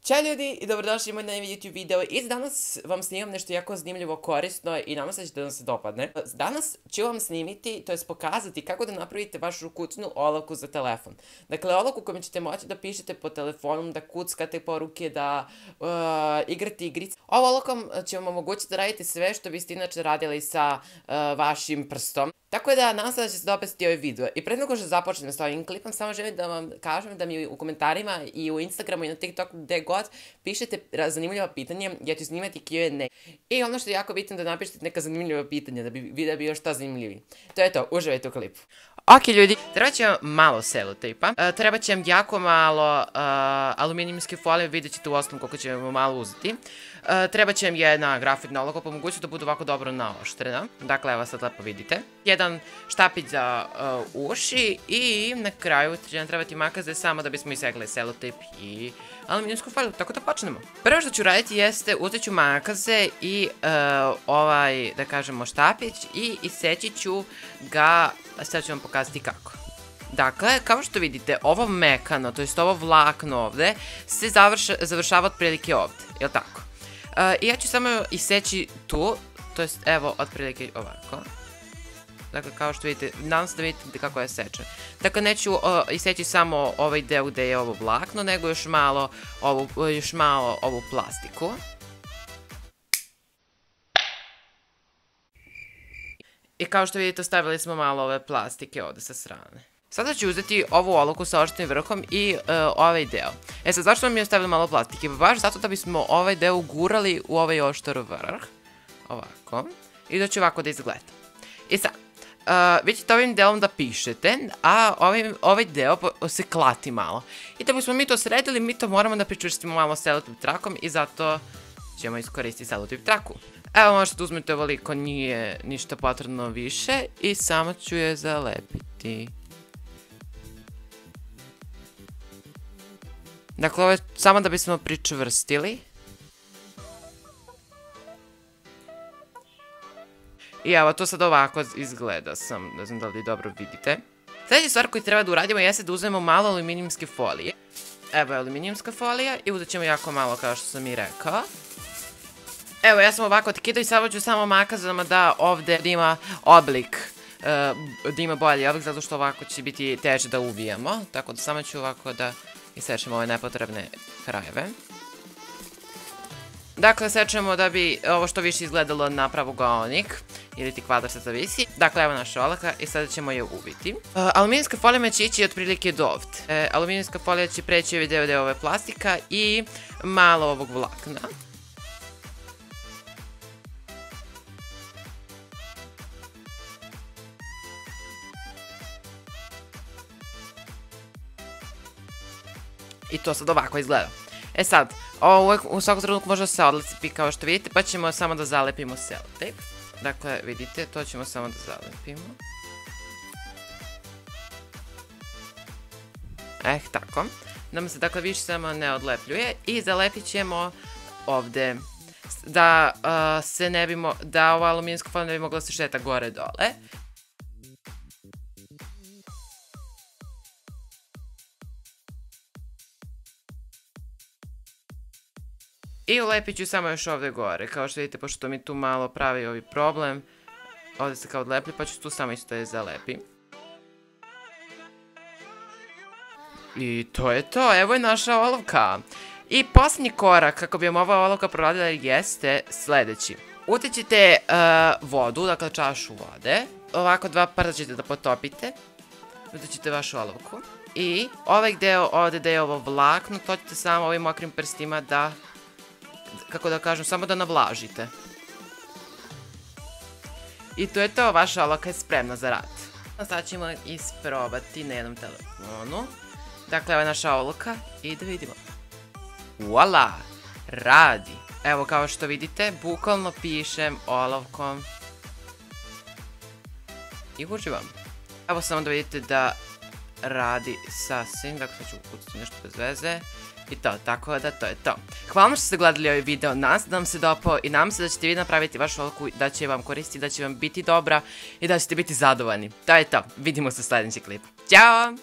Ćao ljudi i dobrodošli u moj novi YouTube video i danas vam snimam nešto jako zanimljivo, korisno i nadam se da će vam se dopadne. Danas ću vam snimiti, to jest pokazati kako da napravite vašu kućnu olovku za telefon. Dakle, olovku kojom ćete moći da pišete po telefonu, da kuckate poruke, da igrate igrice. Ovom olovkom će vam omogućiti da radite sve što biste inače radili sa vašim prstom. Tako da, nadam se da će se dopasti ovaj video. I pre nego što započnem s ovim klipom, samo želim da vam kažem da mi u komentarima i u Instagramu i na TikToku gde god pišete zanimljiva pitanja, ja ću snimati Q&A. I ono što je jako bitno da napišete neka zanimljiva pitanja, da bi video bio što zanimljiviji. To je to, uživajte u klipu. Ok ljudi, treba će vam malo selotejpa, treba će vam jako malo aluminijumske folije, vidjet ćete u osnovu koliko će vam malo uzeti. Treba će vam jedna grafitna olovka, po mogućnosti da budu ovako dobro naoštrena. Dakle, evo sad lepo vidite. Jedan štapić za uši i na kraju će nam trebati makaze samo da bismo isegli selotejp i aluminijumsku foliju, tako da počnemo. Prvo što ću raditi jeste uzet ću makaze i ovaj, da kažemo, štapić i iseći ću ga, sad ću vam pokazati kako. Dakle, kao što vidite, ovo mekano, to jest ovo vlakno ovde, se završava otprilike ovde, jel' tako? I ja ću samo iseći tu, to jest evo otprilike ovako. Dakle, kao što vidite, nadam se da vidite kako je sečen. Dakle, neću iseći samo ovaj deo gde je ovo vlakno, nego još malo ovu plastiku. I kao što vidite, ostavili smo malo ove plastike ovde sa strane. Sada ću uzeti ovu olovku sa oštrim vrhom i ovaj deo. E sad, zašto vam je ostavili malo plastike? Baš zato da bismo ovaj deo ugurali u ovaj oštar vrh. Ovako. I da će ovako da izgleda. I sad, vi ćete ovim delom da pišete, a ovaj deo se klati malo. I da bismo mi to sredili, mi to moramo da pričvrstimo malo selotip trakom i zato ćemo iskoristiti selotip traku. Evo, možete da uzmete ovoliko, nije ništa potrebno više i samo ću je zalepiti. Dakle, ovo je samo da bismo pričvrstili. I evo, to sad ovako izgleda, ne znam da li dobro vidite. Sljedeća stvar koju treba da uradimo jeste da uzmemo malo aluminijumske folije. Evo je aluminijumska folija i uzet ćemo jako malo, kao što sam i rekao. Evo, ja sam ovako otkidao i sada ću samo makazama da ovde ima oblik, da ima bolji oblik, zato što ovako će biti teže da uvijamo. Tako da samo ću ovako da isečemo ove nepotrebne krajeve. Dakle, sečemo da bi ovo što više izgledalo na pravougaonik ili ti kvadar, se zavisi. Dakle, evo naša olovka i sada ćemo je uviti. Aluminijska folija će ići otprilike do ovde. Aluminijska folija će preći ovaj deo ove plastika i malo ovog vlakna. I to sad ovako izgleda. E sad, ovo uvek u svakom trenutku može da se odlepi kao što vidite, pa ćemo samo da zalepimo selotejp. Dakle, vidite, to ćemo samo da zalepimo. Tako. Nam se dakle više samo ne odlepljuje i zalepit ćemo ovde da ova aluminijska folija ne bi mogla da se šeta gore dole. I ulepit ću samo još ovde gore, kao što vidite, pošto mi tu malo pravi ovaj problem. Ovde se kao odlepi, pa ću tu samo isto je zalepim. I to je to, evo je naša olovka. I posljednji korak, kako bi vam ova olovka proradila, jeste sledeći. Utećete vodu, dakle čašu vode. Ovako 2 prsta ćete da potopite. Utećete vašu olovku. I ovaj deo ovde gde je ovo vlakno, to ćete samo ovim mokrim prstima da, kako da kažem, samo da navlažite. I to je to, vaša olovka je spremna za rad. Sad ćemo isprobati na jednom telefonu. Dakle, evo je naša olovka i da vidimo. Voila! Radi! Evo, kao što vidite, bukvalno pišem olovkom i uživam. Evo samo da vidite da radi sasvim, dakle sad ću ukucati nešto bez veze. I to, tako da to je to. Hvala vam što ste gledali ovaj video, nadam se da vam se dopao i nadam se da ćete vi napraviti vašu olovku, da će vam koristiti, da će vam biti dobra i da ćete biti zadovoljni. To je to, vidimo se u sljedećem klipu. Ćao!